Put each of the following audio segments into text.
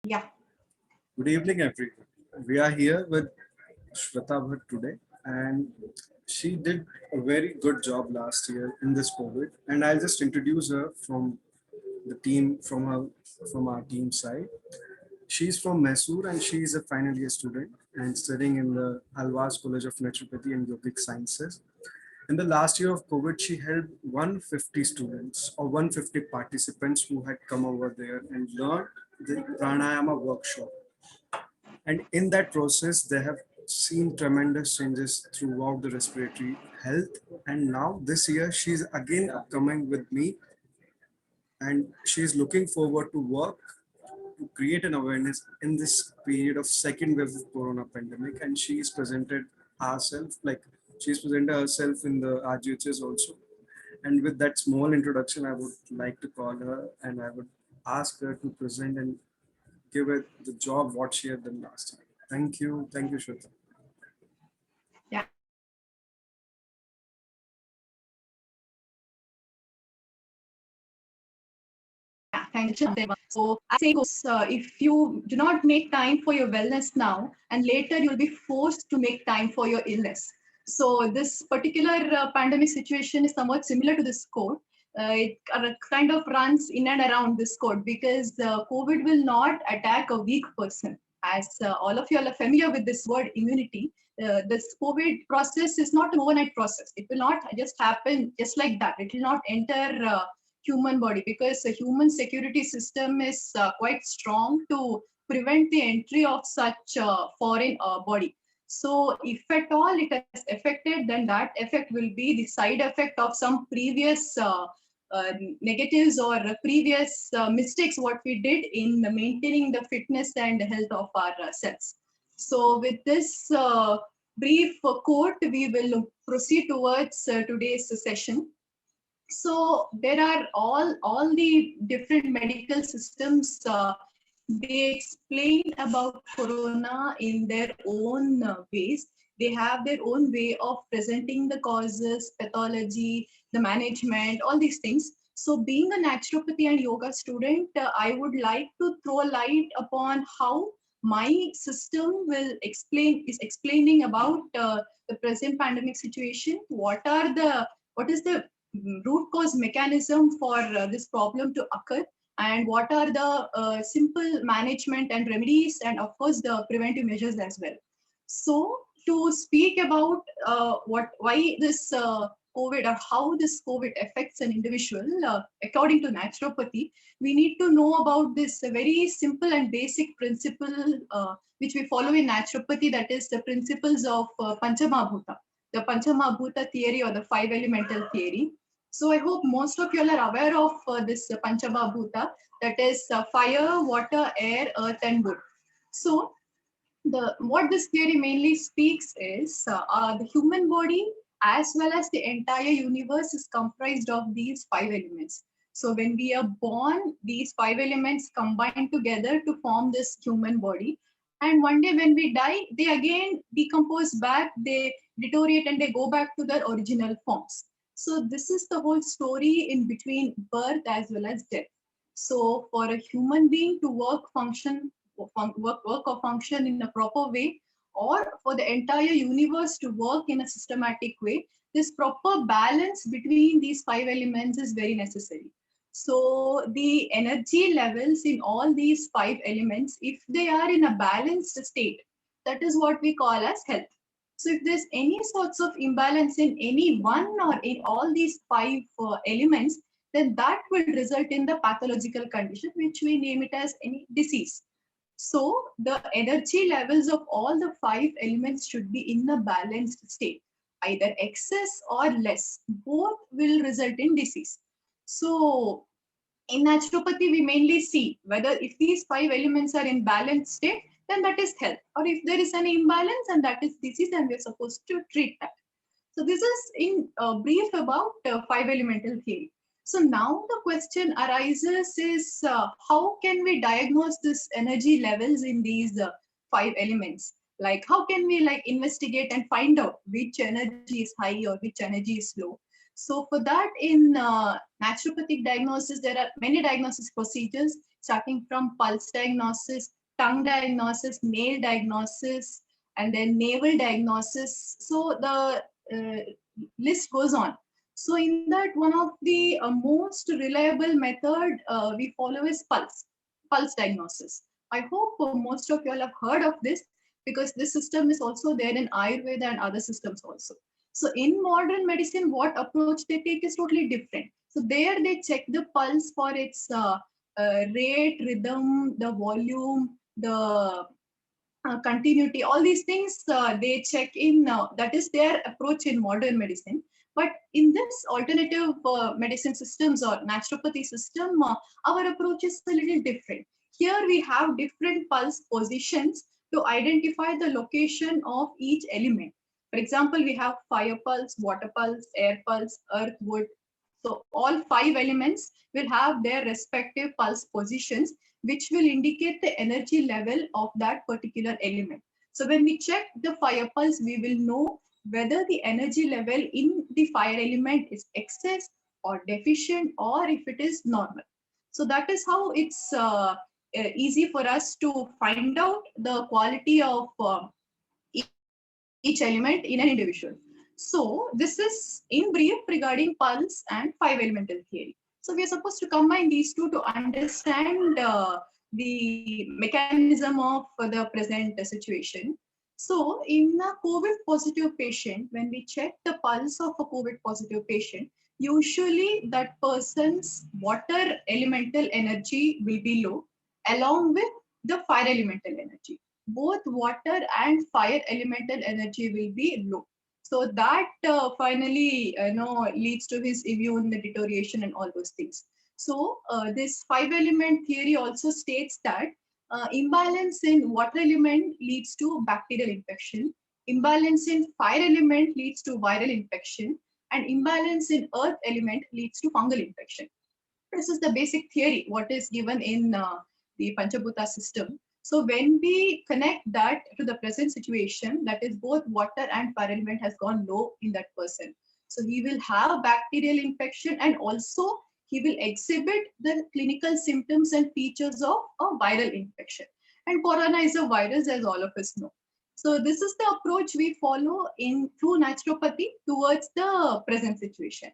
Yeah. Good evening, everyone. We are here with Shwetha Bhat today, and she did a very good job last year in this COVID. And I'll just introduce her from the team, from our team side. She's from Mysore, and she is a final year student and studying in the Alvas College of Naturopathy and Yogic Sciences. In the last year of COVID, she helped 150 students or 150 participants who had come over there and learned the pranayama workshop. And in that process, they have seen tremendous changes throughout the respiratory health. And now this year, she's again coming with me, and she's looking forward to work to create an awareness in this period of second wave of corona pandemic. And she's presented herself in the RGHS also. And with that small introduction, I would like to call her and I would ask her to present and give it the job what she had done last year. Thank you. Thank you, Shwetha. Thank you. So I say goes, if you do not make time for your wellness now, and later you'll be forced to make time for your illness. So this particular pandemic situation is somewhat similar to this quote. It kind of runs in and around this quote because COVID will not attack a weak person. As all of you are familiar with this word immunity, this COVID process is not an overnight process. It will not just happen just like that. It will not enter human body because the human security system is quite strong to prevent the entry of such foreign body. So if at all it has affected, then that effect will be the side effect of some previous negatives or previous mistakes what we did in maintaining the fitness and health of our cells. So with this brief quote, we will proceed towards today's session. So there are all the different medical systems, they explain about corona in their own ways. They have their own way of presenting the causes, pathology, the management, all these things. So being a naturopathy and yoga student, I would like to throw a light upon how my system is explaining about the present pandemic situation. What is the root cause mechanism for this problem to occur, and what are the simple management and remedies, and of course the preventive measures as well. So to speak about why this COVID or how this COVID affects an individual, according to naturopathy, we need to know about this very simple and basic principle which we follow in naturopathy, that is the principles of Panchamabhuta, the Panchamabhuta theory or the five elemental theory. So I hope most of you are aware of this Panchamabhuta, that is fire, water, air, earth, and wood. So what this theory mainly speaks is the human body as well as the entire universe is comprised of these five elements. So when we are born, these five elements combine together to form this human body. And one day when we die, they again decompose back, they deteriorate, and they go back to their original forms. So this is the whole story in between birth as well as death. So for a human being to work or function in a proper way, or for the entire universe to work in a systematic way, this proper balance between these five elements is very necessary. So the energy levels in all these five elements, if they are in a balanced state, that is what we call as health. So if there's any sorts of imbalance in any one or in all these five elements, then that will result in the pathological condition, which we name it as any disease. So the energy levels of all the five elements should be in a balanced state. Either excess or less, both will result in disease. So in naturopathy, we mainly see whether if these five elements are in balanced state, then that is health. Or if there is an imbalance, and that is disease, and we're supposed to treat that. So this is in brief about five elemental theory. So now the question arises is how can we diagnose this energy levels in these five elements? Like how can we investigate and find out which energy is high or which energy is low? So for that, in naturopathic diagnosis, there are many diagnosis procedures, starting from pulse diagnosis, tongue diagnosis, nail diagnosis, and then naval diagnosis. So the list goes on. So in that, one of the most reliable method we follow is pulse diagnosis. I hope most of you all have heard of this, because this system is also there in Ayurveda and other systems also. So in modern medicine, what approach they take is totally different. So there they check the pulse for its rate, rhythm, the volume, the continuity, all these things they check in. That is their approach in modern medicine. But in this alternative medicine systems or naturopathy system, our approach is a little different. Here we have different pulse positions to identify the location of each element. For example, we have fire pulse, water pulse, air pulse, earth, wood. So all five elements will have their respective pulse positions, which will indicate the energy level of that particular element. So when we check the fire pulse, we will know whether the energy level in the fire element is excess or deficient, or if it is normal. So that is how it's easy for us to find out the quality of each element in an individual. So this is in brief regarding pulse and five elemental theory. So we are supposed to combine these two to understand the mechanism of the present situation. So in a COVID positive patient, when we check the pulse of a COVID positive patient, usually that person's water elemental energy will be low, along with the fire elemental energy. Both water and fire elemental energy will be low. So that finally leads to his immune deterioration and all those things. So this five element theory also states that imbalance in water element leads to bacterial infection, imbalance in fire element leads to viral infection, and imbalance in earth element leads to fungal infection. This is the basic theory what is given in the Panchabhuta system. So when we connect that to the present situation, that is both water and fire element has gone low in that person. So he will have bacterial infection, and also he will exhibit the clinical symptoms and features of a viral infection. And corona is a virus, as all of us know. So this is the approach we follow in through naturopathy towards the present situation.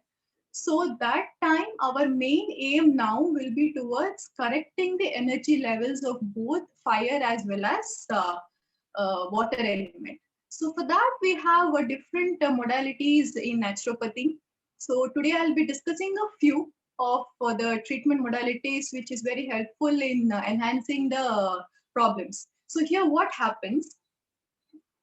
So that time, our main aim now will be towards correcting the energy levels of both fire as well as water element. So for that, we have different modalities in naturopathy. So today I'll be discussing a few of the treatment modalities, which is very helpful in enhancing the problems. So here what happens,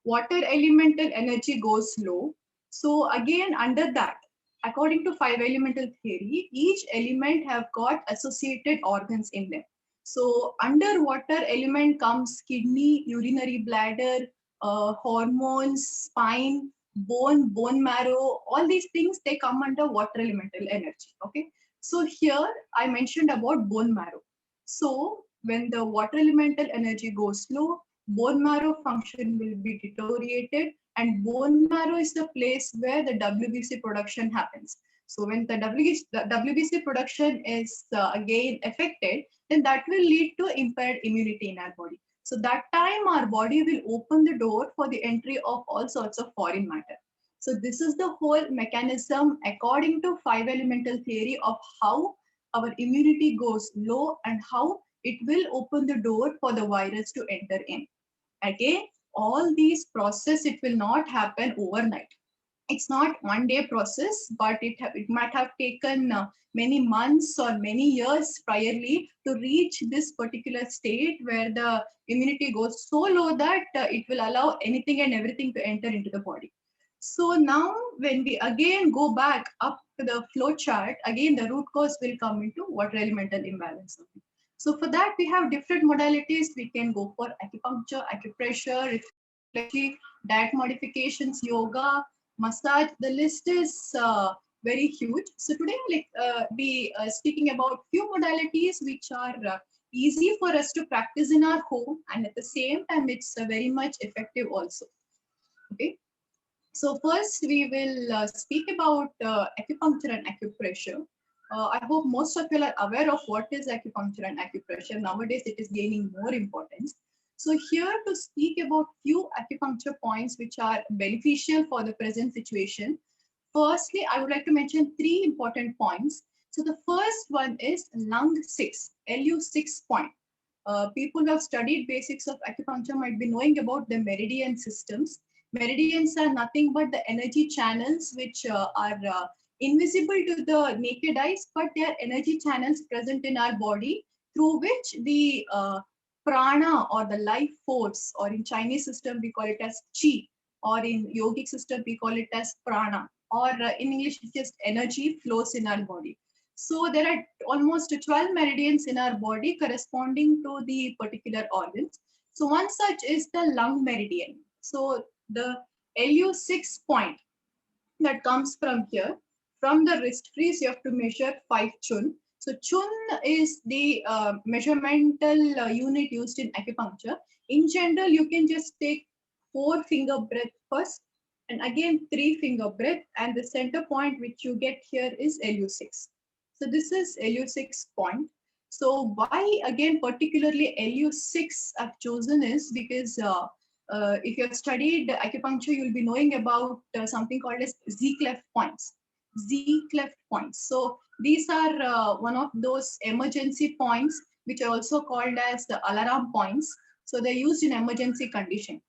water elemental energy goes low. So again, under that, according to five elemental theory, each element have got associated organs in them. So under water element comes kidney, urinary bladder, hormones, spine, bone marrow, all these things, they come under water elemental energy. Okay. So here I mentioned about bone marrow. So when the water elemental energy goes low, bone marrow function will be deteriorated, and bone marrow is the place where the WBC production happens. So when the WBC production is again affected, then that will lead to impaired immunity in our body. So that time our body will open the door for the entry of all sorts of foreign matter. So this is the whole mechanism according to five elemental theory of how our immunity goes low and how it will open the door for the virus to enter in. Again, all these process, it will not happen overnight. It's not one day process, but it might have taken many months or many years priorly to reach this particular state where the immunity goes so low that it will allow anything and everything to enter into the body. So now when we again go back up to the flow chart, again the root cause will come into water elemental imbalance. So for that, we have different modalities. We can go for acupuncture, acupressure, reflexology, diet modifications, yoga, massage. The list is very huge. So today I'll be speaking about few modalities which are easy for us to practice in our home, and at the same time, it's very much effective also. Okay. So first we will speak about acupuncture and acupressure. I hope most of you are aware of what is acupuncture and acupressure. Nowadays it is gaining more importance. So here to speak about few acupuncture points which are beneficial for the present situation. Firstly, I would like to mention three important points. So the first one is lung 6, LU6 point. People who have studied basics of acupuncture might be knowing about the meridian systems. Meridians are nothing but the energy channels which are invisible to the naked eyes, but they are energy channels present in our body through which the prana or the life force, or in Chinese system we call it as chi, or in yogic system we call it as prana, or in English it's just energy flows in our body. So there are almost 12 meridians in our body corresponding to the particular organs. So one such is the lung meridian. So the LU6 point that comes from here, from the wrist crease, you have to measure 5 chun. So chun is the measuramental unit used in acupuncture. In general, you can just take 4 finger breath first, and again 3 finger breath, and the center point which you get here is LU6. So this is LU6 point. So why again particularly LU6 I've chosen is because if you have studied acupuncture, you'll be knowing about something called as Z cleft points. Z cleft points. So these are one of those emergency points, which are also called as the alarm points. So they're used in emergency condition.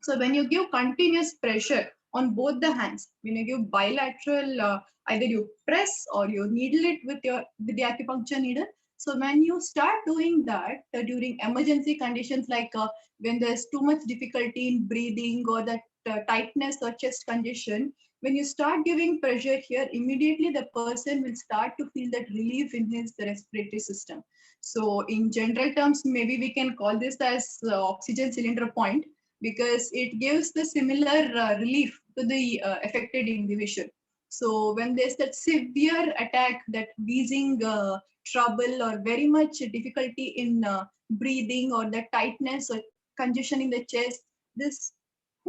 So when you give continuous pressure on both the hands, when you give bilateral, either you press or you needle it with the acupuncture needle. So when you start doing that during emergency conditions, like when there's too much difficulty in breathing, or that tightness or chest congestion, when you start giving pressure here, immediately the person will start to feel that relief in his respiratory system. So in general terms, maybe we can call this as oxygen cylinder point, because it gives the similar relief to the affected individual. So when there's that severe attack, that wheezing trouble, or very much difficulty in breathing, or the tightness or congestion in the chest, this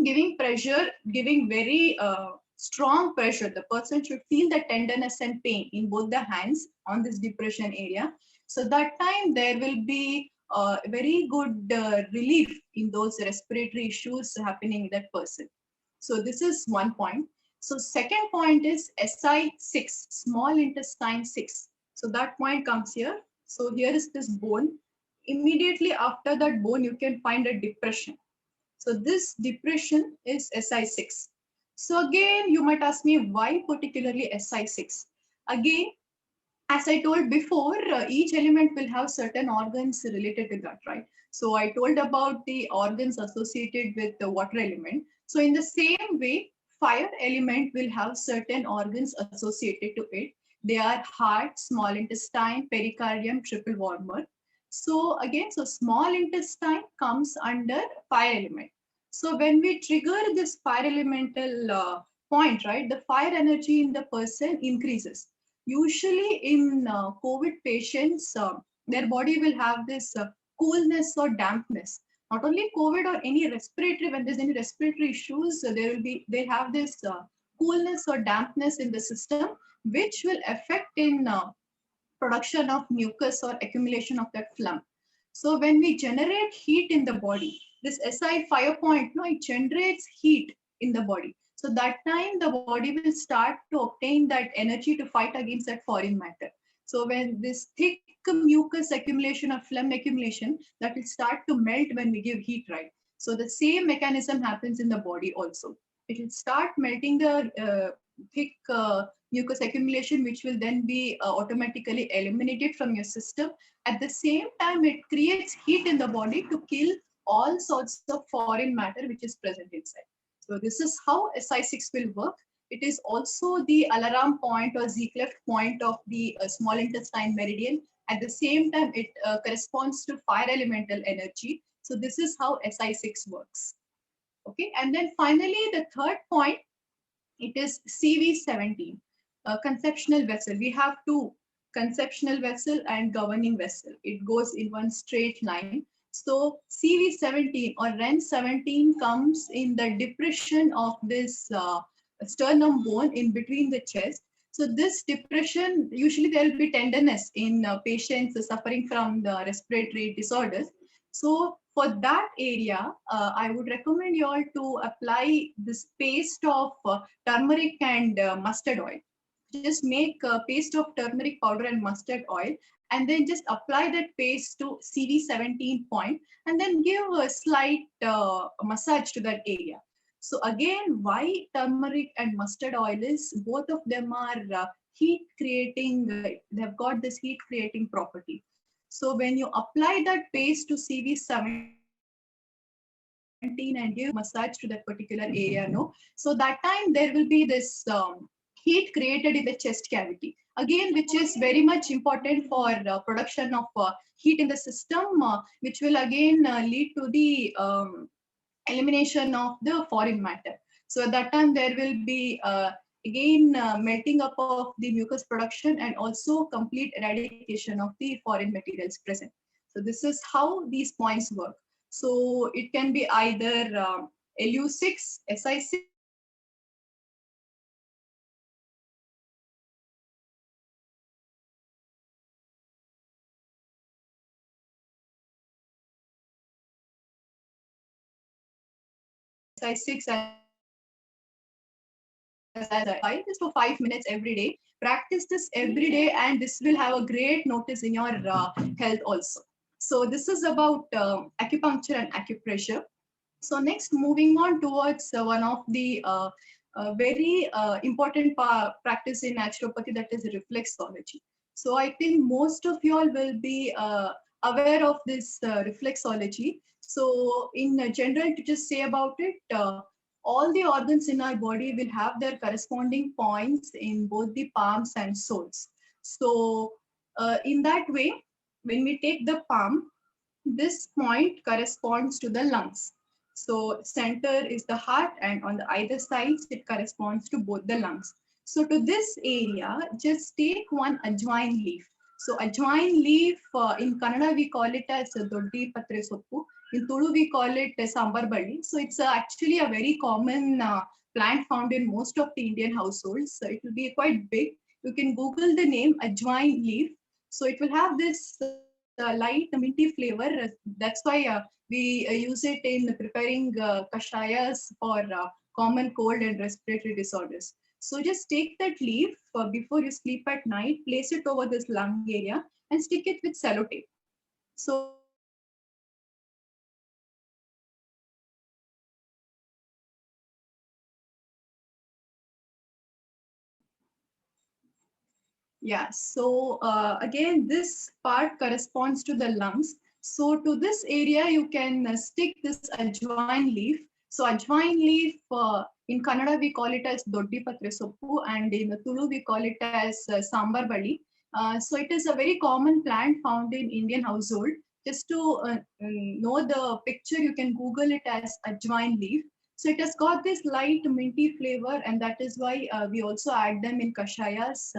giving pressure, giving very strong pressure, the person should feel the tenderness and pain in both the hands on this depression area. So that time there will be very good relief in those respiratory issues happening in that person. So this is one point. So second point is SI6, small intestine 6. So that point comes here. So here is this bone. Immediately after that bone, you can find a depression. So this depression is SI6. So again, you might ask me why particularly SI6? Again, as I told before, each element will have certain organs related to that, right? So I told about the organs associated with the water element. So in the same way, fire element will have certain organs associated to it. They are heart, small intestine, pericardium, triple warmer. So again, so small intestine comes under fire element. So when we trigger this fire elemental point, right, the fire energy in the person increases. Usually in COVID patients, their body will have this coolness or dampness. Not only COVID, or any respiratory, when there's any respiratory issues, they have this coolness or dampness in the system, which will affect in production of mucus or accumulation of that phlegm. So when we generate heat in the body, this SI fire point, no, it generates heat in the body. So that time the body will start to obtain that energy to fight against that foreign matter. So when this thick mucus accumulation or phlegm accumulation, that will start to melt when we give heat, right? So the same mechanism happens in the body also. It will start melting the thick mucus accumulation, which will then be automatically eliminated from your system. At the same time, it creates heat in the body to kill all sorts of foreign matter which is present inside. So this is how SI6 will work. It is also the alarm point or Z cleft point of the small intestine meridian. At the same time, it corresponds to fire elemental energy. So this is how SI6 works. Okay, and then finally, the third point, it is CV17, conceptional vessel. We have two, conceptional vessel and governing vessel. It goes in one straight line. So CV17 or REN17 comes in the depression of this sternum bone in between the chest. So this depression, usually there will be tenderness in patients suffering from the respiratory disorders. So for that area, I would recommend you all to apply this paste of turmeric and mustard oil. Just make a paste of turmeric powder and mustard oil, and then just apply that paste to CV17 point, and then give a slight massage to that area. So again, why turmeric and mustard oil is both of them are heat creating, they've got this heat creating property. So when you apply that paste to CV17 and give massage to that particular area, no, so that time there will be this heat created in the chest cavity, again, which is very much important for production of heat in the system, which will again lead to the elimination of the foreign matter. So at that time there will be again melting up of the mucus production and also complete eradication of the foreign materials present. So this is how these points work. So it can be either LU6, SI6, SI6, as I just for 5 minutes every day. Practice this every day, and this will have a great notice in your health also. So this is about acupuncture and acupressure. So next, moving on towards one of the very important practice in naturopathy, that is reflexology. So I think most of you all will be aware of this reflexology. So in general, to just say about it, all the organs in our body will have their corresponding points in both the palms and soles. So in that way, when we take the palm, this point corresponds to the lungs. So center is the heart, and on the either sides it corresponds to both the lungs. So to this area, just take one ajwain leaf. So ajwain leaf, in Kannada we call it as doddi patre soppu. In Tulu we call it sambar badi. So it's actually a very common plant found in most of the Indian households. So it will be quite big. You can Google the name ajwain leaf. So it will have this light minty flavor. That's why we use it in preparing kashayas for common cold and respiratory disorders. So just take that leaf before you sleep at night, place it over this lung area and stick it with sellotape. So when you sleep at night, yeah, so again, this part corresponds to the lungs. So to this area, you can stick this ajwain leaf. So ajwain leaf, in Kannada, we call it as doddi patre soppu, and in Tulu, we call it as sambar bali. So it is a very common plant found in Indian household. Just to know the picture, you can Google it as ajwain leaf. So it has got this light minty flavor, and that is why we also add them in kashayas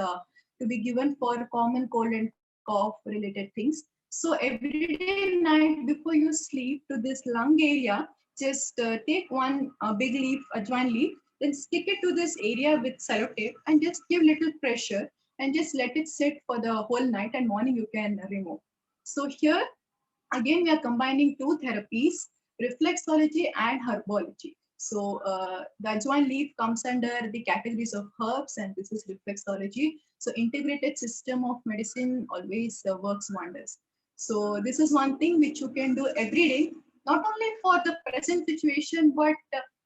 to be given for common cold and cough related things. So every day night before you sleep, to this lung area, just take one big leaf, ajwain leaf, then stick it to this area with sellotape and just give little pressure and just let it sit for the whole night, and morning you can remove. So here again, we are combining two therapies, reflexology and herbology. So the ajwain leaf comes under the categories of herbs, and this is reflexology. So integrated system of medicine always works wonders. So this is one thing which you can do every day, not only for the present situation, but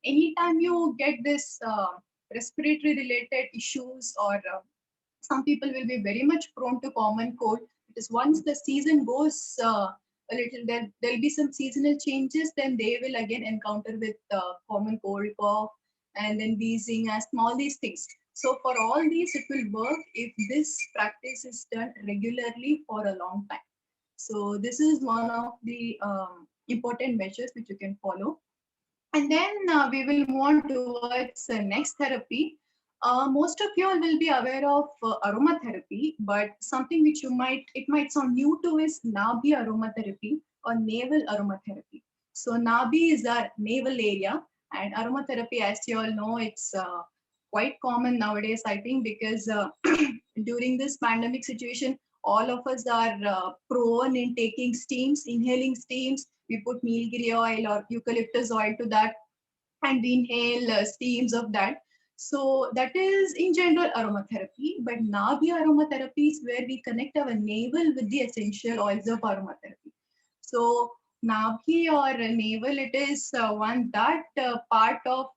anytime you get this respiratory related issues, or some people will be very much prone to common cold, because once the season goes a little, there'll be some seasonal changes, then they will again encounter with common cold, cough, and then wheezing, asthma, all these things. So for all these, it will work if this practice is done regularly for a long time. So this is one of the important measures which you can follow. And then we will move on towards next therapy. Most of you all will be aware of aromatherapy, but something which it might sound new to is Nabi Aromatherapy or navel aromatherapy. So Nabi is our navel area, and aromatherapy, as you all know, it's quite common nowadays, I think, because during this pandemic situation, all of us are prone in taking steams, inhaling steams. We put nilgiri oil or eucalyptus oil to that and we inhale steams of that. So that is in general aromatherapy, but Nabi aromatherapy is where we connect our navel with the essential oils of aromatherapy. So Nabhi or navel, it is one that part of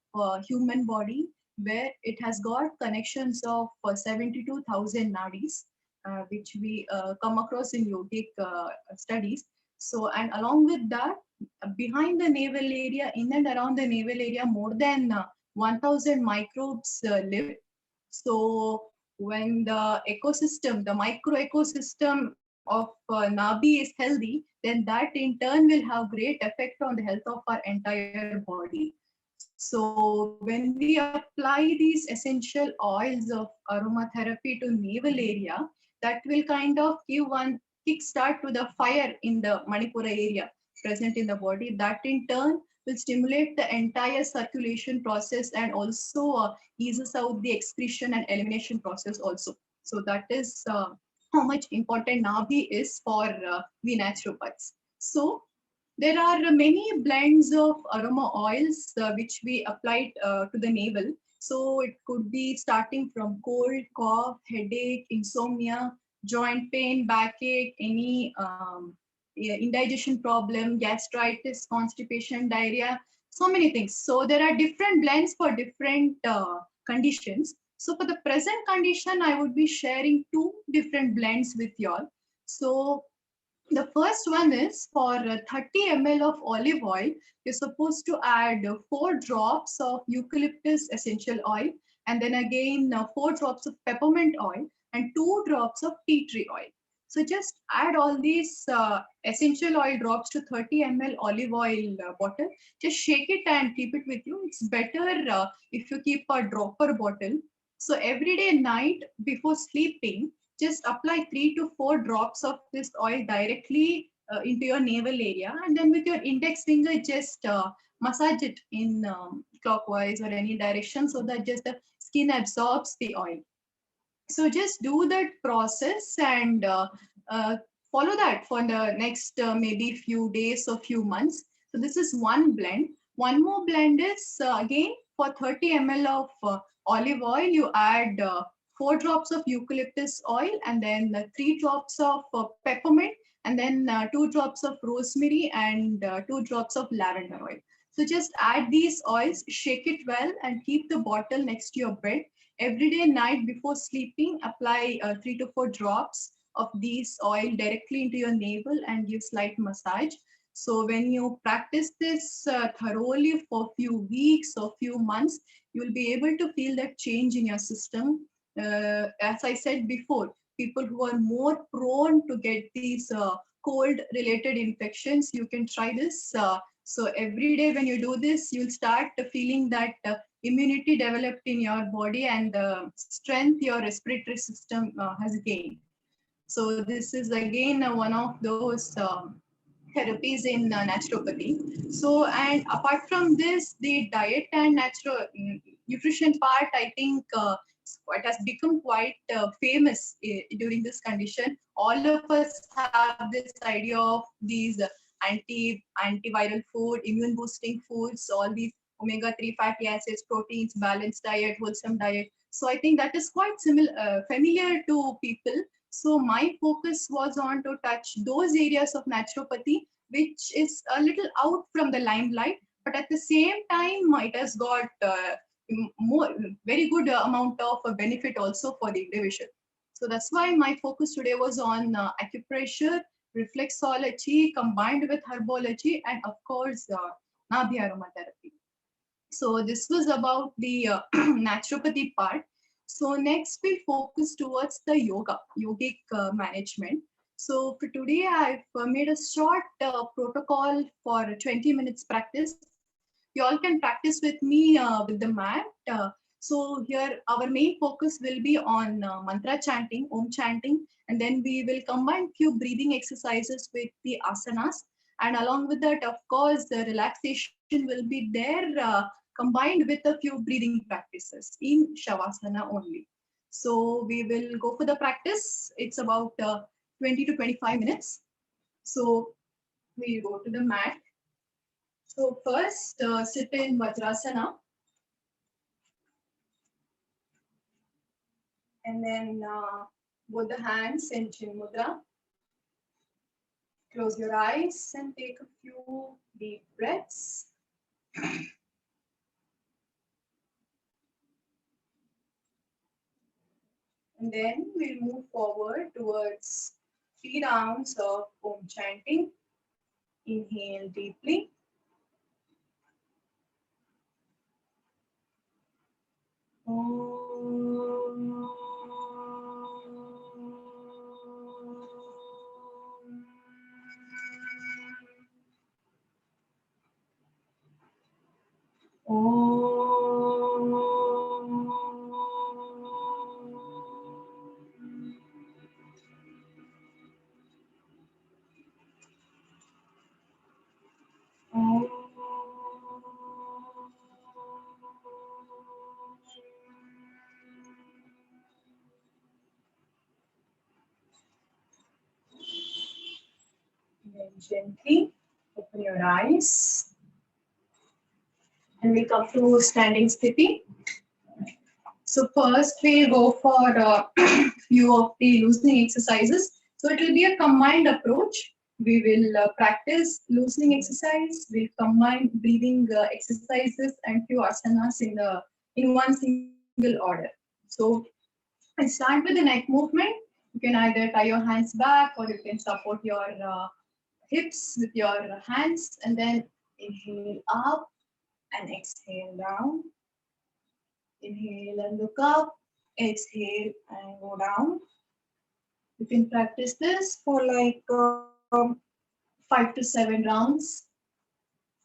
human body where it has got connections of 72,000 nadis, which we come across in yogic studies. So, and along with that, behind the navel area, in and around the navel area, more than 1,000 microbes live. So when the ecosystem, the micro ecosystem of Nabi is healthy, then that in turn will have great effect on the health of our entire body. So when we apply these essential oils of aromatherapy to navel area, that will kind of give one kickstart to the fire in the Manipura area present in the body. That in turn will stimulate the entire circulation process and also eases out the excretion and elimination process also. So that is how much important Nabi is for we naturopaths. So there are many blends of aroma oils which we applied to the navel. So it could be starting from cold, cough, headache, insomnia, joint pain, backache, any indigestion problem, gastritis, constipation, diarrhea, so many things. So there are different blends for different conditions. So for the present condition, I would be sharing two different blends with you all. So the first one is for 30 ml of olive oil, you're supposed to add 4 drops of eucalyptus essential oil and then again 4 drops of peppermint oil and 2 drops of tea tree oil. So just add all these essential oil drops to 30 ml olive oil bottle. Just shake it and keep it with you. It's better if you keep a dropper bottle. So every day night before sleeping, just apply 3 to 4 drops of this oil directly into your navel area, and then with your index finger just massage it in clockwise or any direction so that just the skin absorbs the oil. So just do that process and uh, follow that for the next maybe few days or few months. So this is one blend. One more blend is again for 30 ml of olive oil, you add 4 drops of eucalyptus oil and then 3 drops of peppermint and then 2 drops of rosemary and 2 drops of lavender oil. So just add these oils, shake it well and keep the bottle next to your bed. Every day night before sleeping, apply 3 to 4 drops of these oil directly into your navel and give slight massage. So when you practice this thoroughly for few weeks or few months, you will be able to feel that change in your system. As I said before, people who are more prone to get these cold related infections, you can try this. So every day when you do this, you'll start feeling that immunity developed in your body and the strength your respiratory system has gained. So this is again one of those therapies in naturopathy. So, and apart from this, the diet and natural nutrition part, I think it has become quite famous during this condition. All of us have this idea of these antiviral food, immune boosting foods, all these omega-3 fatty acids, proteins, balanced diet, wholesome diet. So I think that is quite similar, familiar to people. So my focus was on to touch those areas of naturopathy which is a little out from the limelight, but at the same time it has got more very good amount of benefit also for the individual. So that's why my focus today was on acupressure, reflexology combined with herbology, and of course Nabi aromatherapy. So this was about the naturopathy part. So next we'll focus towards the yogic management. So for today, I've made a short protocol for 20 minutes practice. You all can practice with me with the mat. So here our main focus will be on mantra chanting, Om chanting, and then we will combine few breathing exercises with the asanas. And along with that, of course, the relaxation will be there combined with a few breathing practices in Shavasana only. So we will go for the practice. It's about 20 to 25 minutes. So we'll go to the mat. So first, sit in Vajrasana, and then both the hands in Chin Mudra. Close your eyes and take a few deep breaths. And then we'll move forward towards 3 rounds of Om chanting. Inhale deeply. Om. Then gently open your eyes and we come to standing sthiti. So first we'll go for a few of the loosening exercises. So it will be a combined approach. We will practice loosening exercise. We'll combine breathing exercises and few asanas in one single order. So I start with the neck movement. You can either tie your hands back or you can support your hips with your hands and then inhale up and exhale down. Inhale and look up, exhale and go down. You can practice this for like 5 to 7 rounds.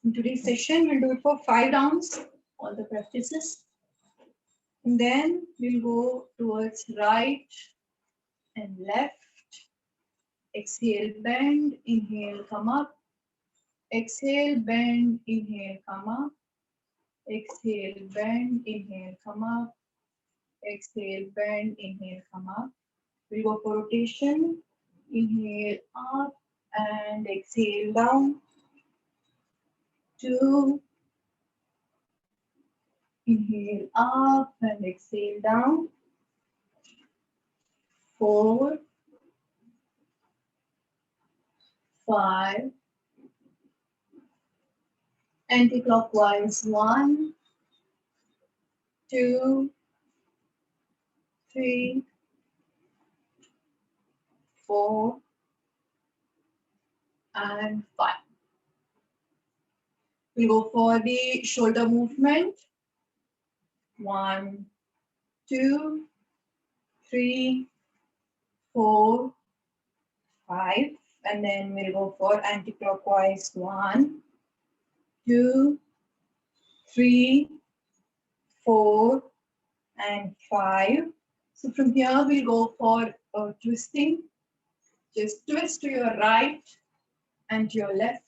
In today's session, we'll do it for 5 rounds, all the practices. And then we'll go towards right and left. Exhale, bend, inhale, come up. Exhale, bend, inhale, come up. Exhale, bend, inhale, come up. Exhale, bend, inhale, come up. We'll go for rotation. Inhale up and exhale down. 2. Inhale up and exhale down. 4. 5. Anti-clockwise. 1, 2, 3, 4, and 5. We go for the shoulder movement. 1, 2, 3, 4, 5. And then we'll go for anti-clockwise. 1, 2, 3, 4, and 5. So from here we'll go for twisting. Just twist to your right and to your left.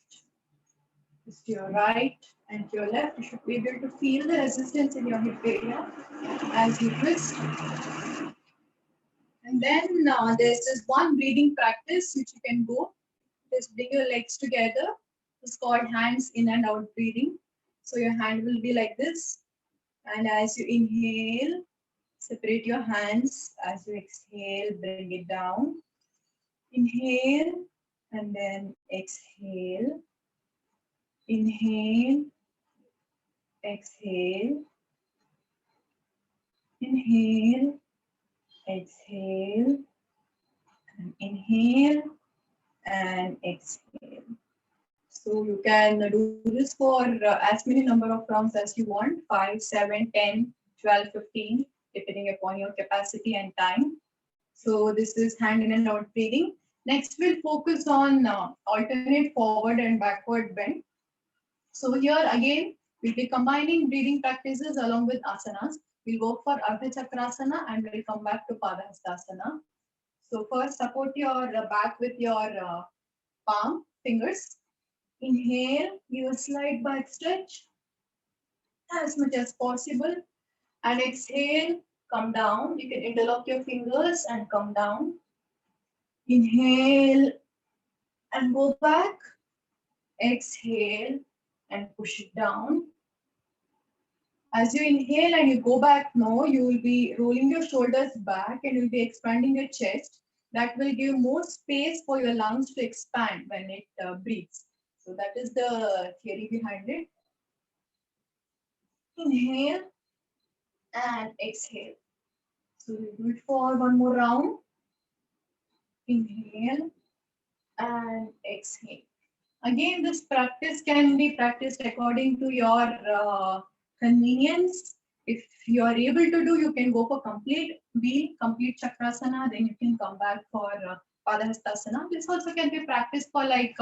Twist to your right and to your left. You should be able to feel the resistance in your hip area as you twist. And then there's this one breathing practice which you can go. Just bring your legs together. It's called hands in and out breathing. So your hand will be like this. And as you inhale, separate your hands. As you exhale, bring it down. Inhale and then exhale. Inhale, exhale. Inhale, exhale. And inhale and exhale. So you can do this for as many number of rounds as you want, 5, 7, 10, 12, 15, depending upon your capacity and time. So this is hand in and out breathing. Next, we'll focus on alternate forward and backward bend. So here again, we'll be combining breathing practices along with asanas. We'll go for Ardha Chakrasana and we'll come back to Padahastasana. So first support your back with your palm fingers. Inhale, give a slight back stretch as much as possible. And exhale, come down. You can interlock your fingers and come down. Inhale and go back. Exhale and push it down. As you inhale and you go back now, you will be rolling your shoulders back and you'll be expanding your chest. That will give more space for your lungs to expand when it breathes. So that is the theory behind it. Inhale and exhale. So we'll do it for one more round. Inhale and exhale. Again, this practice can be practiced according to your convenience. If you are able to do, you can go for complete wheel, complete chakrasana, then you can come back for padahastasana. This also can be practiced for like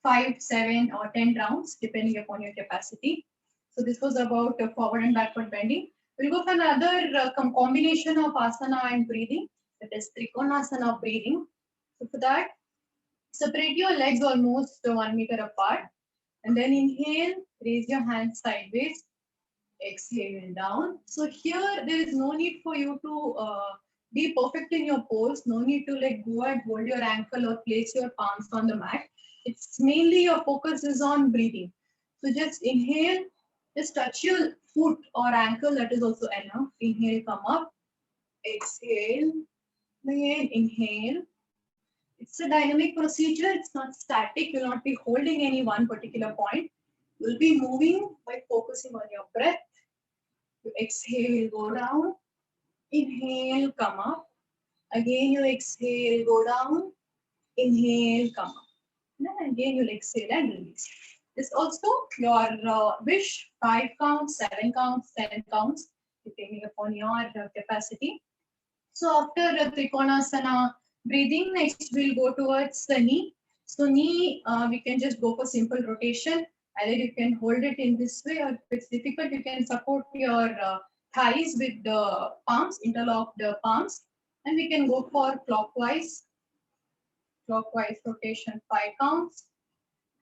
5, 7 or 10 rounds, depending upon your capacity. So this was about forward and backward bending. We'll go for another combination of asana and breathing, that is trikonasana breathing. So for that, separate your legs almost 1 meter apart and then inhale, raise your hands sideways, exhale down. So here there is no need for you to be perfect in your pose, no need to like go and hold your ankle or place your palms on the mat. It's mainly your focus is on breathing. So just inhale, just touch your foot or ankle, that is also enough. Inhale, come up, exhale, again inhale. It's a dynamic procedure. It's not static. You'll not be holding any one particular point. You'll be moving by focusing on your breath. You exhale, go down. Inhale, come up. Again, you exhale, go down. Inhale, come up. Then again, you'll exhale and release. This also your wish, 5 counts, 7 counts, 10 counts, depending upon your capacity. So after Trikonasana breathing, next we'll go towards the knee. So knee, we can just go for simple rotation. Either you can hold it in this way, or if it's difficult, you can support your thighs with the palms, interlock the palms. And we can go for clockwise rotation, 5 counts,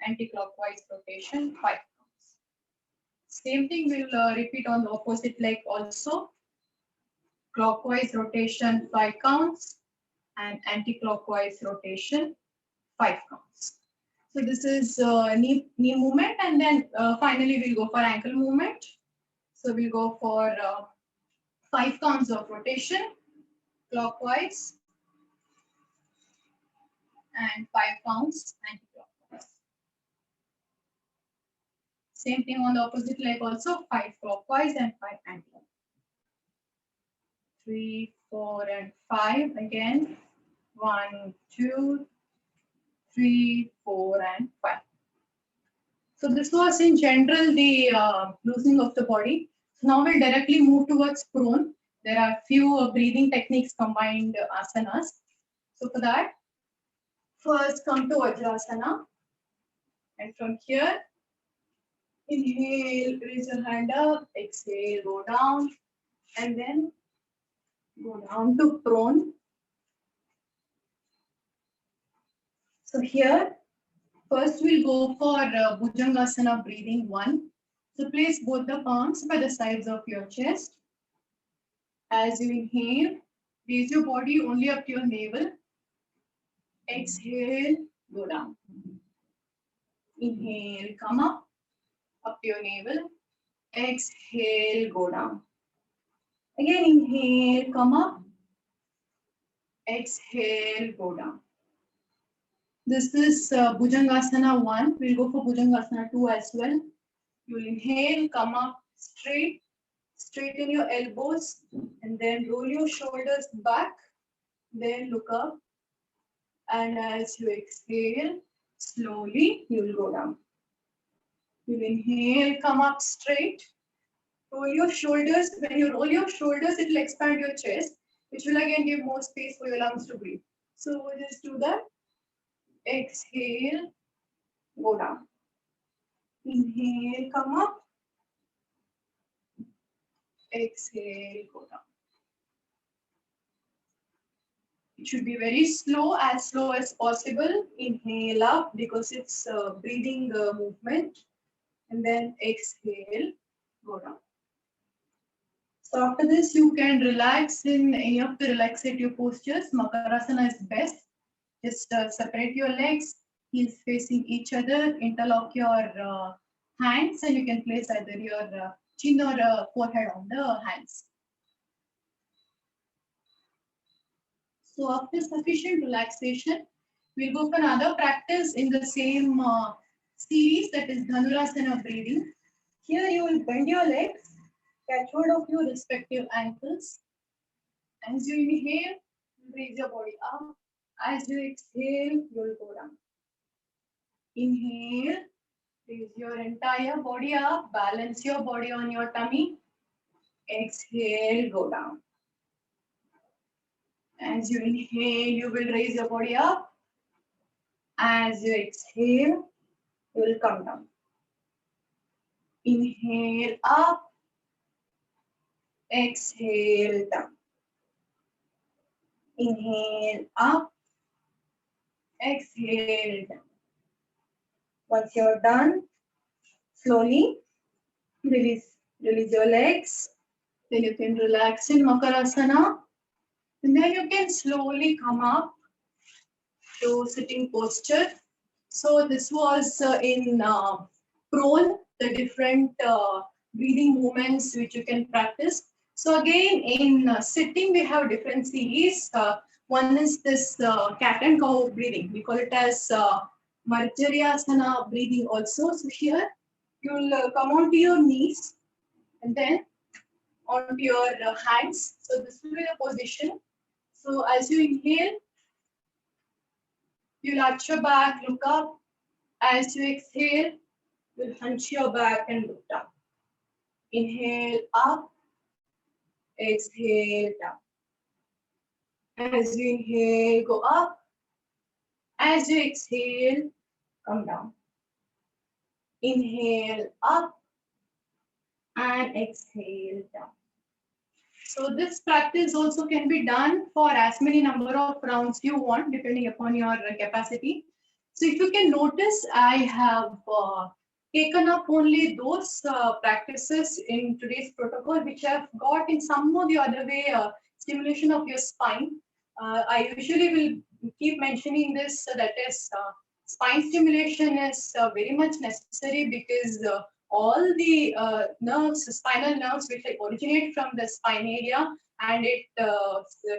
anti-clockwise rotation, 5 counts. Same thing we'll repeat on the opposite leg also. Clockwise rotation, 5 counts, and anti-clockwise rotation, 5 counts. So this is knee movement, and then finally we'll go for ankle movement. So we'll go for 5 counts of rotation, clockwise, and 5 counts anti-clockwise. Same thing on the opposite leg also, 5 clockwise and 5 anti-clockwise. 3, 4, and 5 again. 1, 2, 3, 4, and 5. So this was in general the loosening of the body. So now we'll directly move towards prone. There are few breathing techniques combined asanas. So for that, first come to Vajrasana. And from here, inhale, raise your hand up, exhale, go down, and then go down to prone. So here, first we'll go for Bhujangasana breathing 1. So place both the palms by the sides of your chest. As you inhale, raise your body only up to your navel. Exhale, go down. Inhale, come up to your navel. Exhale, go down. Again, inhale, come up. Exhale, go down. This is Bhujangasana 1. We'll go for Bhujangasana 2 as well. You'll inhale, come up straight, straighten your elbows, and then roll your shoulders back. Then look up. And as you exhale, slowly you will go down. You inhale, come up straight. Roll your shoulders. When you roll your shoulders, it will expand your chest, which will again give more space for your lungs to breathe. So we'll just do that. Exhale, go down. Inhale, come up. Exhale, go down. It should be very slow as possible. Inhale up because it's breathing movement. And then exhale, go down. So after this, you can relax in any of the relaxative postures. Makarasana is best. Just separate your legs, heels facing each other, interlock your hands, and you can place either your chin or forehead on the hands. So after sufficient relaxation, we'll go for another practice in the same series, that is Dhanurasana breathing. Here you will bend your legs, catch hold of your respective ankles. As you inhale, raise your body up. As you exhale, you will go down. Inhale, raise your entire body up, balance your body on your tummy. Exhale, go down. As you inhale, you will raise your body up. As you exhale, you will come down. Inhale up, exhale down. Inhale up, exhale down. Once you're done, slowly release your legs. Then you can relax in Makarasana. And then you can slowly come up to sitting posture. So this was in prone, the different breathing movements which you can practice. So again, in sitting, we have different series. One is this cat and cow breathing. We call it as Marjaryasana breathing also. So here, you'll come onto your knees and then onto your hands. So this will be the position. So as you inhale, you'll arch your back, look up. As you exhale, you'll hunch your back and look down. Inhale up, exhale down. As you inhale, go up. As you exhale, come down. Inhale up and exhale down. So this practice also can be done for as many number of rounds you want, depending upon your capacity. So if you can notice, I have taken up only those practices in today's protocol which have got in some or the other way stimulation of your spine. I usually will keep mentioning this, that is spine stimulation is very much necessary because all the nerves, spinal nerves, which originate from the spine area, and it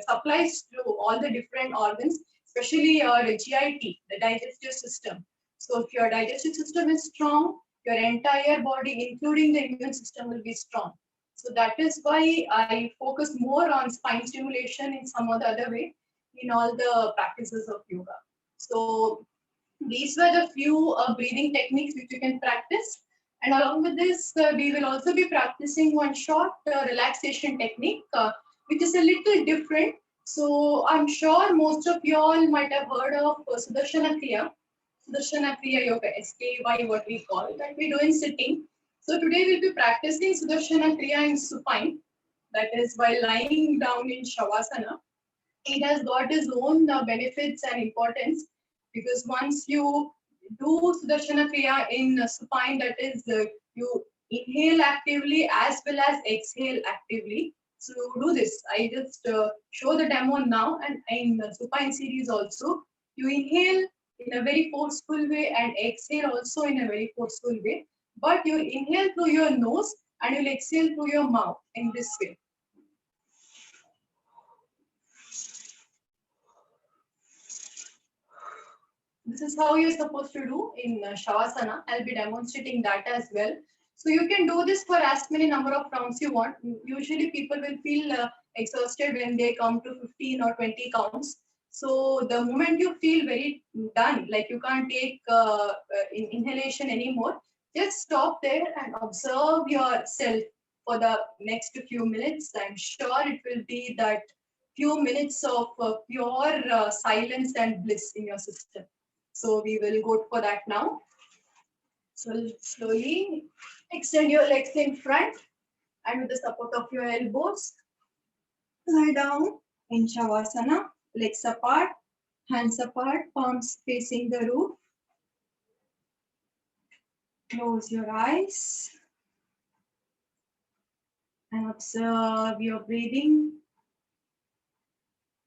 supplies to all the different organs, especially your GIT, the digestive system. So if your digestive system is strong, your entire body, including the immune system, will be strong. So that is why I focus more on spine stimulation in some or the other way in all the practices of yoga. So these were the few breathing techniques which you can practice. And along with this, we will also be practicing one short relaxation technique, which is a little different. So I'm sure most of you all might have heard of Sudarshana Kriya. Sudarshana Kriya Yoga, SKY, what we call that we do in sitting. So today we'll be practicing Sudarshana Kriya in supine, that is while lying down in Shavasana. It has got its own benefits and importance, because once you do Sudarshana Kriya in supine, that is you inhale actively as well as exhale actively. So do this. I just show the demo now, and in the supine series also, you inhale in a very forceful way and exhale also in a very forceful way. But you inhale through your nose and you'll exhale through your mouth in this way. This is how you're supposed to do in Shavasana. I'll be demonstrating that as well. So you can do this for as many number of rounds you want. Usually people will feel exhausted when they come to 15 or 20 counts. So the moment you feel very done, like you can't take inhalation anymore, just stop there and observe yourself for the next few minutes. I'm sure it will be that few minutes of pure silence and bliss in your system. So we will go for that now. So slowly extend your legs in front. And with the support of your elbows, lie down in Shavasana, legs apart, hands apart, palms facing the roof. Close your eyes and observe your breathing,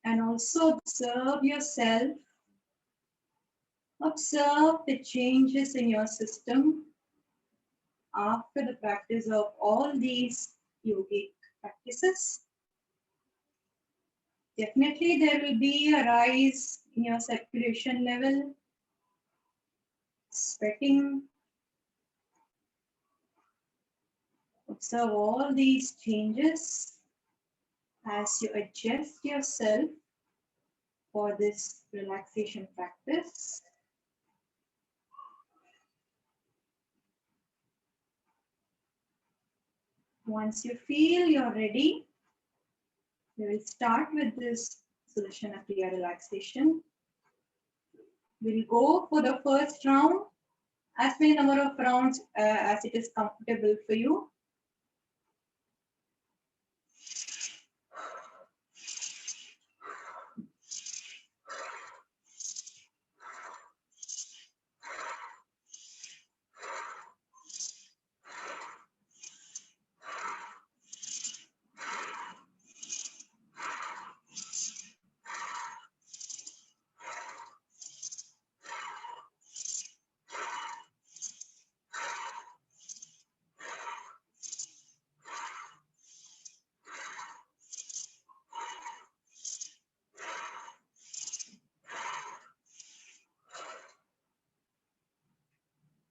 and also observe yourself. Observe the changes in your system after the practice of all these yogic practices. Definitely there will be a rise in your circulation level, sweating. Observe all these changes as you adjust yourself for this relaxation practice. Once you feel you're ready, we will start with this Sudarshana Kriya relaxation. We'll go for the first round, as many number of rounds as it is comfortable for you.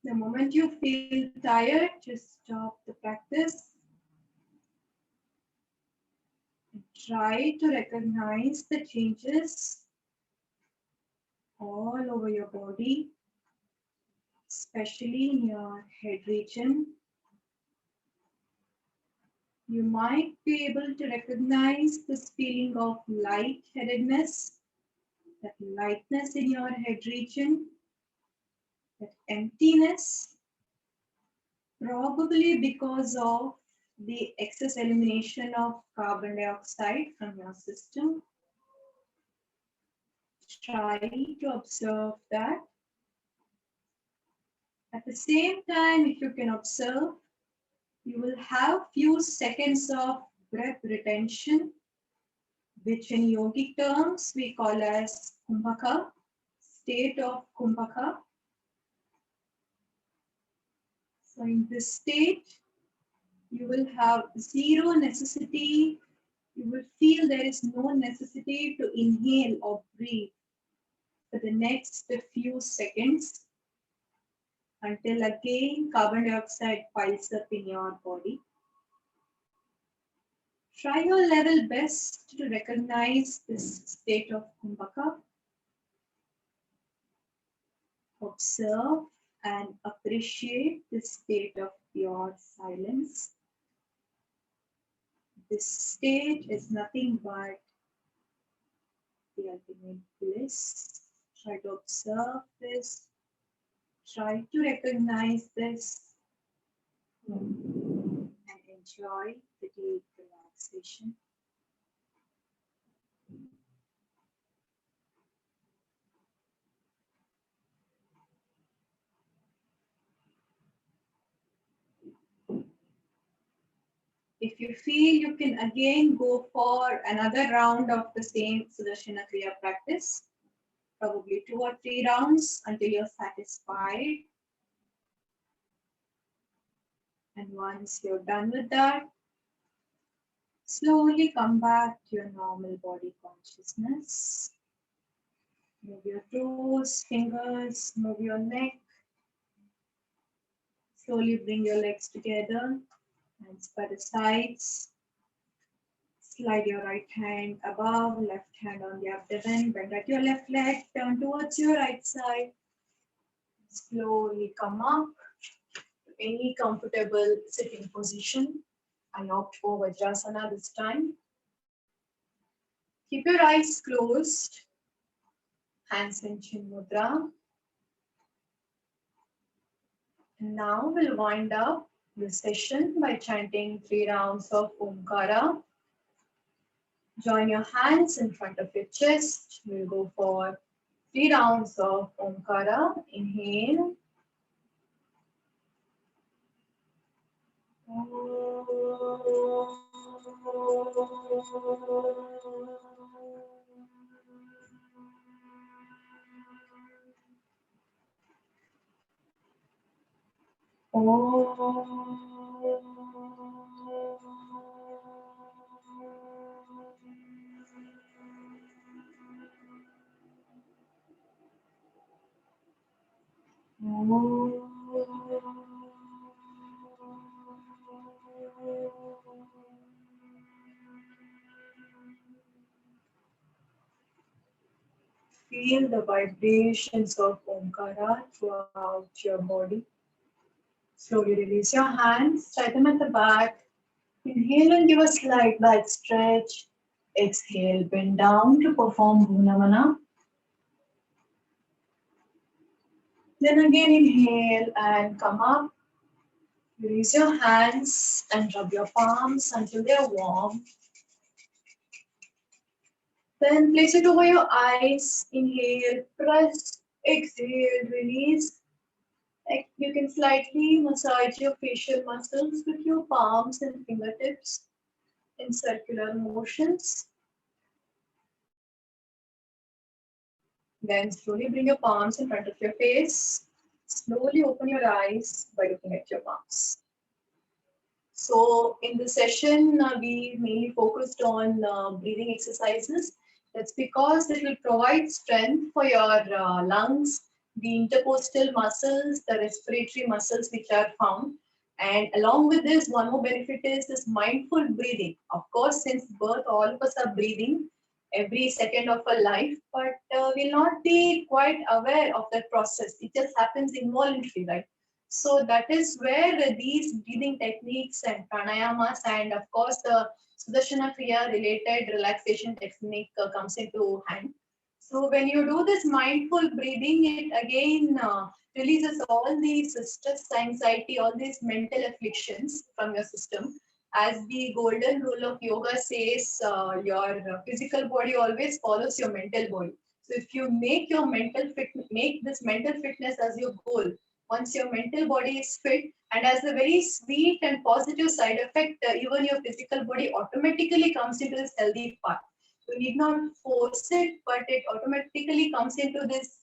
The moment you feel tired, just stop the practice. And try to recognize the changes all over your body, especially in your head region. You might be able to recognize this feeling of lightheadedness, that lightness in your head region, that emptiness, probably because of the excess elimination of carbon dioxide from your system. Try to observe that. At the same time, if you can observe, you will have few seconds of breath retention, which in yogic terms we call as kumbhaka, state of kumbhaka. So in this state, you will have zero necessity, you will feel there is no necessity to inhale or breathe for the next few seconds until again carbon dioxide piles up in your body. Try your level best to recognize this state of kumbhaka. Observe and appreciate this state of pure silence. This state is nothing but the ultimate bliss. Try to observe this. Try to recognize this and enjoy the deep relaxation. If you feel, you can again go for another round of the same Sudarshana Kriya practice, probably 2 or 3 rounds until you're satisfied. And once you're done with that, slowly come back to your normal body consciousness. Move your toes, fingers, move your neck. Slowly bring your legs together, hands by the sides. Slide your right hand above, left hand on the abdomen. Bend at your left leg, turn towards your right side. Slowly come up to any comfortable sitting position. I opt for Vajrasana this time. Keep your eyes closed, hands in Chin Mudra. And now we'll wind up this session by chanting 3 rounds of Omkara. Join your hands in front of your chest. We'll go for 3 rounds of Omkara. Inhale. Feel the vibrations of Omkara throughout your body. Slowly release your hands, tie them at the back. Inhale and give a slight back stretch. Exhale, bend down to perform Bhunamana. Then again inhale and come up. Release your hands and rub your palms until they are warm. Then place it over your eyes. Inhale, press, exhale, release. You can slightly massage your facial muscles with your palms and fingertips in circular motions. Then slowly bring your palms in front of your face. Slowly open your eyes by looking at your palms. So in this session, we mainly focused on breathing exercises. That's because it will provide strength for your lungs, the intercostal muscles, the respiratory muscles which are found. And along with this, one more benefit is this mindful breathing. Of course, since birth, all of us are breathing every second of our life, but we'll not be quite aware of that process. It just happens involuntarily, right? So that is where these breathing techniques and pranayamas and of course the Sudarshana Kriya related relaxation technique comes into hand. So when you do this mindful breathing, it again releases all these stress, anxiety, all these mental afflictions from your system. As the golden rule of yoga says, your physical body always follows your mental body. So if you make your make this mental fitness as your goal, once your mental body is fit, and as a very sweet and positive side effect, even your physical body automatically comes into this healthy path. You need not force it, but it automatically comes into this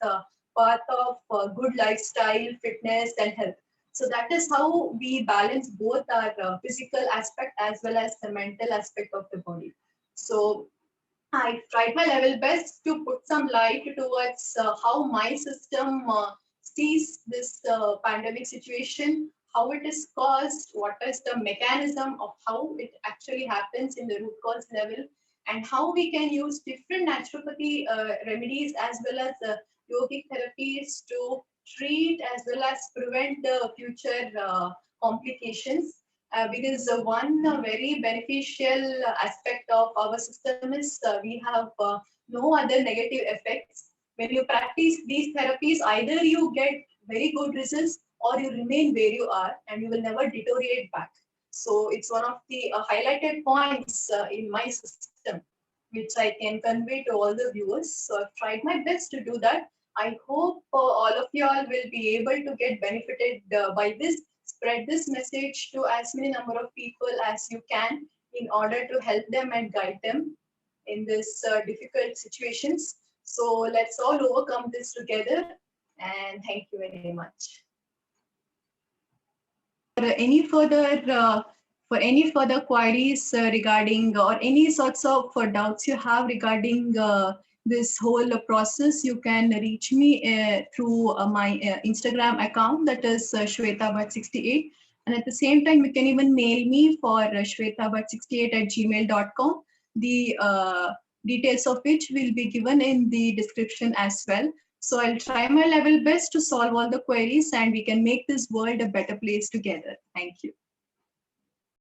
path of good lifestyle, fitness, and health. So that is how we balance both our physical aspect as well as the mental aspect of the body. So I tried my level best to put some light towards how my system sees this pandemic situation, how it is caused, what is the mechanism of how it actually happens in the root cause level, and how we can use different naturopathy remedies as well as yogic therapies to treat as well as prevent the future complications. Because one very beneficial aspect of our system is we have no other negative effects. When you practice these therapies, either you get very good results or you remain where you are and you will never deteriorate back. So it's one of the highlighted points in my system, which I can convey to all the viewers. So I've tried my best to do that. I hope all of you all will be able to get benefited by this. Spread this message to as many number of people as you can in order to help them and guide them in this difficult situations. So let's all overcome this together, and thank you very much. Any further for any further queries regarding or any sorts of doubts you have regarding this whole process, you can reach me through my Instagram account, that is Shwetha Bhat 68, and at the same time you can even mail me for shwethabhat68@gmail.com. The details of which will be given in the description as well. So I'll try my level best to solve all the queries and we can make this world a better place together. Thank you.